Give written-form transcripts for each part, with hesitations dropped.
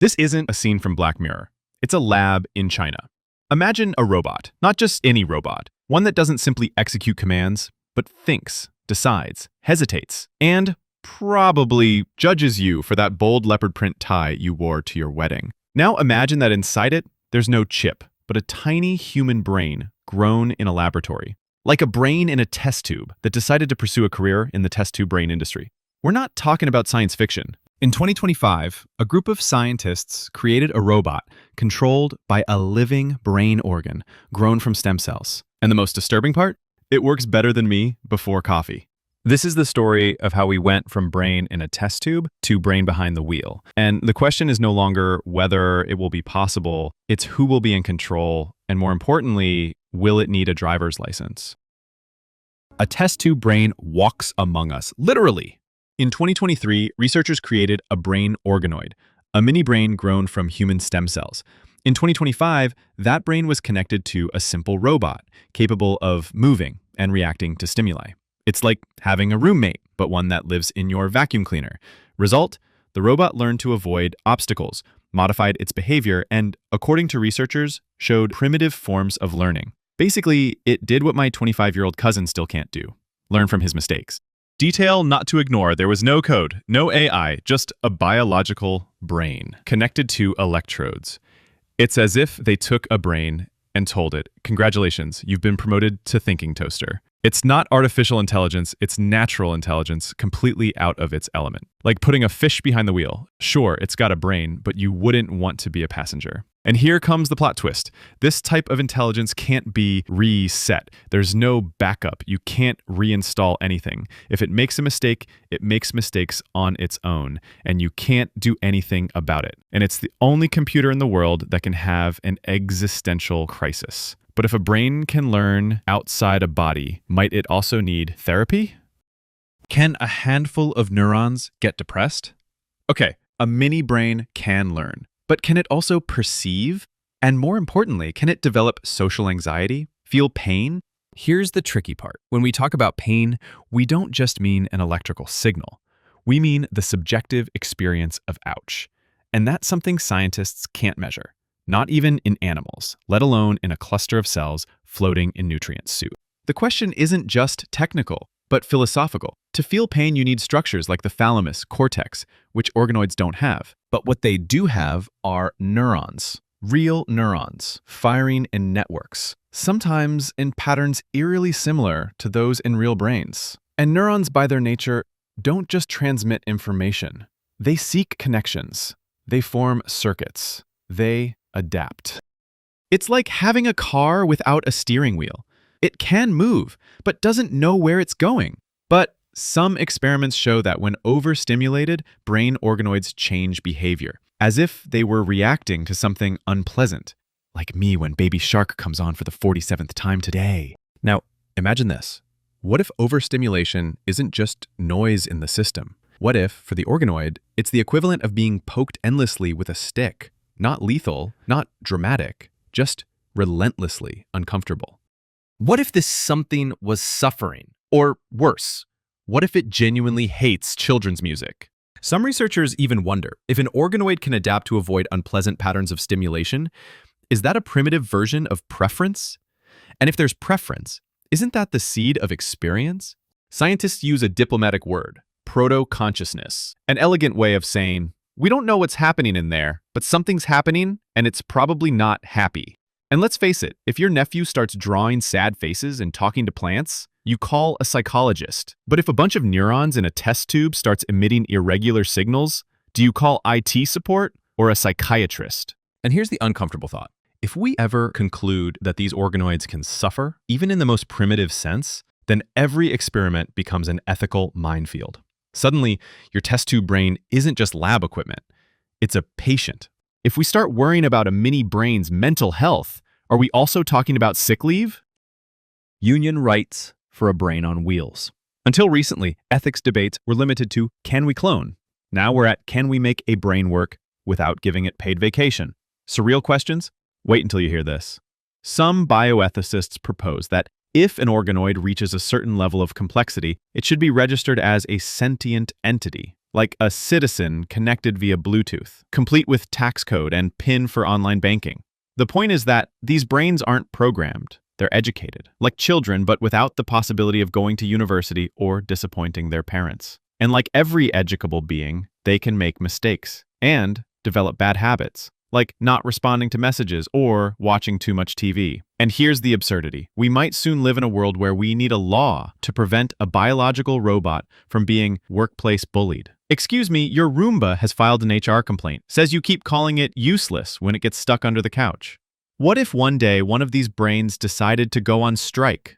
This isn't a scene from Black Mirror. It's a lab in China. Imagine a robot, not just any robot, one that doesn't simply execute commands, but thinks, decides, hesitates, and probably judges you for that bold leopard print tie you wore to your wedding. Now imagine that inside it, there's no chip, but a tiny human brain grown in a laboratory. Like a brain in a test tube that decided to pursue a career in the test tube brain industry. We're not talking about science fiction. In 2025, a group of scientists created a robot controlled by a living brain organ grown from stem cells. And the most disturbing part? It works better than me before coffee. This is the story of how we went from brain in a test tube to brain behind the wheel. And the question is no longer whether it will be possible, it's who will be in control, and more importantly, will it need a driver's license? A test tube brain walks among us, literally. In 2023, researchers created a brain organoid, a mini brain grown from human stem cells. In 2025, that brain was connected to a simple robot, capable of moving and reacting to stimuli. It's like having a roommate, but one that lives in your vacuum cleaner. Result, the robot learned to avoid obstacles, modified its behavior, and, according to researchers, showed primitive forms of learning. Basically, it did what my 25-year-old cousin still can't do, learn from his mistakes. Detail not to ignore, there was no code, no AI, just a biological brain connected to electrodes. It's as if they took a brain and told it, "Congratulations, you've been promoted to thinking toaster." It's not artificial intelligence, it's natural intelligence, completely out of its element. Like putting a fish behind the wheel. Sure, it's got a brain, but you wouldn't want to be a passenger. And here comes the plot twist. This type of intelligence can't be reset. There's no backup. You can't reinstall anything. If it makes a mistake, it makes mistakes on its own, and you can't do anything about it. And it's the only computer in the world that can have an existential crisis. But if a brain can learn outside a body, might it also need therapy? Can a handful of neurons get depressed? Okay, a mini brain can learn. But can it also perceive? And more importantly, can it develop social anxiety, feel pain? Here's the tricky part. When we talk about pain, we don't just mean an electrical signal. We mean the subjective experience of ouch. And that's something scientists can't measure. Not even in animals, let alone in a cluster of cells floating in nutrient soup. The question isn't just technical, but philosophical. To feel pain, you need structures like the thalamus, cortex, which organoids don't have. But what they do have are neurons, real neurons, firing in networks, sometimes in patterns eerily similar to those in real brains. And neurons, by their nature, don't just transmit information. They seek connections. They form circuits. They adapt. It's like having a car without a steering wheel. It can move, but doesn't know where it's going. But some experiments show that when overstimulated, brain organoids change behavior, as if they were reacting to something unpleasant, like me when Baby Shark comes on for the 47th time today. Now, imagine this. What if overstimulation isn't just noise in the system? What if, for the organoid, it's the equivalent of being poked endlessly with a stick? Not lethal, not dramatic, just relentlessly uncomfortable. What if this something was suffering? Or worse, what if it genuinely hates children's music? Some researchers even wonder if an organoid can adapt to avoid unpleasant patterns of stimulation. Is that a primitive version of preference? And if there's preference, isn't that the seed of experience? Scientists use a diplomatic word, proto-consciousness, an elegant way of saying, we don't know what's happening in there, but something's happening, and it's probably not happy. And let's face it, if your nephew starts drawing sad faces and talking to plants, you call a psychologist. But if a bunch of neurons in a test tube starts emitting irregular signals, do you call IT support or a psychiatrist? And here's the uncomfortable thought. If we ever conclude that these organoids can suffer, even in the most primitive sense, then every experiment becomes an ethical minefield. Suddenly, your test tube brain isn't just lab equipment, it's a patient. If we start worrying about a mini brain's mental health, are we also talking about sick leave? Union rights for a brain on wheels. Until recently, ethics debates were limited to, can we clone? Now we're at, can we make a brain work without giving it paid vacation? Surreal questions? Wait until you hear this. Some bioethicists propose that if an organoid reaches a certain level of complexity, it should be registered as a sentient entity. like a citizen connected via Bluetooth, complete with tax code and PIN for online banking. The point is that these brains aren't programmed. They're educated, like children, but without the possibility of going to university or disappointing their parents. And like every educable being, they can make mistakes and develop bad habits, like not responding to messages or watching too much TV. And here's the absurdity. We might soon live in a world where we need a law to prevent a biological robot from being workplace bullied. Excuse me, your Roomba has filed an HR complaint, says you keep calling it useless when it gets stuck under the couch. What if one day one of these brains decided to go on strike?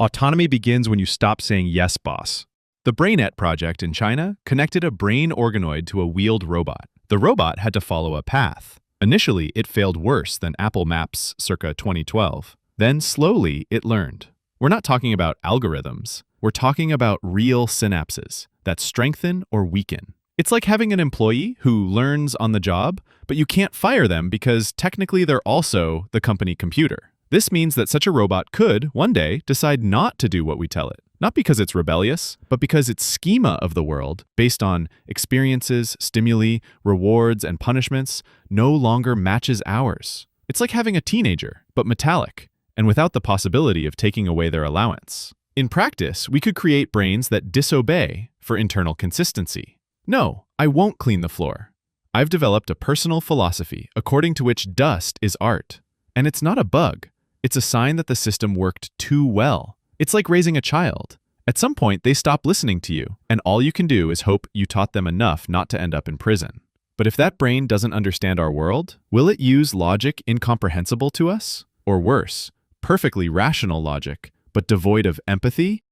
Autonomy begins when you stop saying yes, boss. The BrainET project in China connected a brain organoid to a wheeled robot. The robot had to follow a path. Initially, it failed worse than Apple Maps circa 2012. Then slowly, it learned. We're not talking about algorithms. We're talking about real synapses that strengthen or weaken. It's like having an employee who learns on the job, but you can't fire them because technically they're also the company computer. This means that such a robot could, one day, decide not to do what we tell it. Not because it's rebellious, but because its schema of the world, based on experiences, stimuli, rewards, and punishments, no longer matches ours. It's like having a teenager, but metallic, and without the possibility of taking away their allowance. In practice, we could create brains that disobey for internal consistency. No, I won't clean the floor. I've developed a personal philosophy according to which dust is art. And it's not a bug. It's a sign that the system worked too well. It's like raising a child. At some point, they stop listening to you, and all you can do is hope you taught them enough not to end up in prison. But if that brain doesn't understand our world, will it use logic incomprehensible to us? Or worse, perfectly rational logic, but devoid of empathy?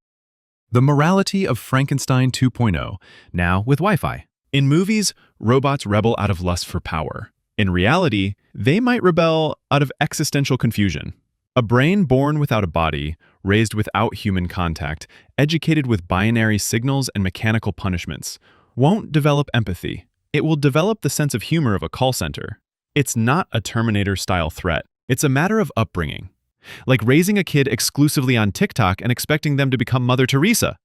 The morality of Frankenstein 2.0, now with Wi-Fi. In movies, robots rebel out of lust for power. In reality, they might rebel out of existential confusion. A brain born without a body, raised without human contact, educated with binary signals and mechanical punishments, won't develop empathy. It will develop the sense of humor of a call center. It's not a Terminator-style threat. It's a matter of upbringing. Like raising a kid exclusively on TikTok and expecting them to become Mother Teresa.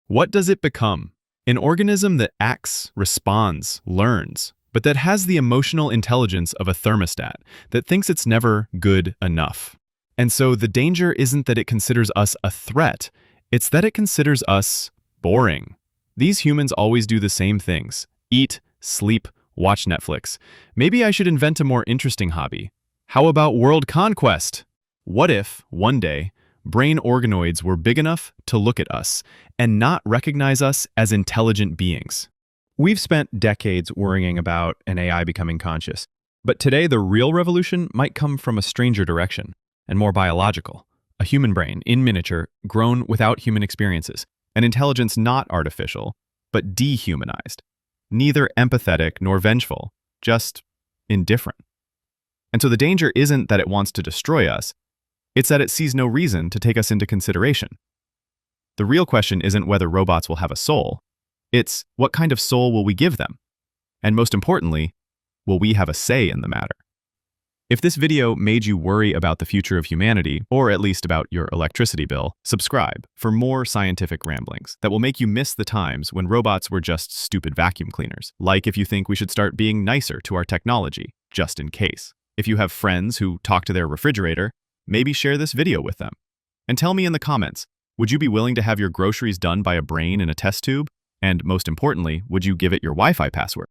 What does it become? An organism that acts, responds, learns, but that has the emotional intelligence of a thermostat, that thinks it's never good enough. And so the danger isn't that it considers us a threat, it's that it considers us boring. These humans always do the same things: eat, sleep, watch Netflix. Maybe I should invent a more interesting hobby. How about world conquest? What if, one day, brain organoids were big enough to look at us and not recognize us as intelligent beings? We've spent decades worrying about an AI becoming conscious, but today the real revolution might come from a stranger direction, and more biological. A human brain, in miniature, grown without human experiences, an intelligence not artificial, but dehumanized. Neither empathetic nor vengeful, just indifferent. And so the danger isn't that it wants to destroy us, it's that it sees no reason to take us into consideration. The real question isn't whether robots will have a soul, it's what kind of soul will we give them? And most importantly, will we have a say in the matter? If this video made you worry about the future of humanity, or at least about your electricity bill, subscribe for more scientific ramblings that will make you miss the times when robots were just stupid vacuum cleaners. Like if you think we should start being nicer to our technology, just in case. If you have friends who talk to their refrigerator, maybe share this video with them. And tell me in the comments, would you be willing to have your groceries done by a brain in a test tube? And most importantly, would you give it your Wi-Fi password?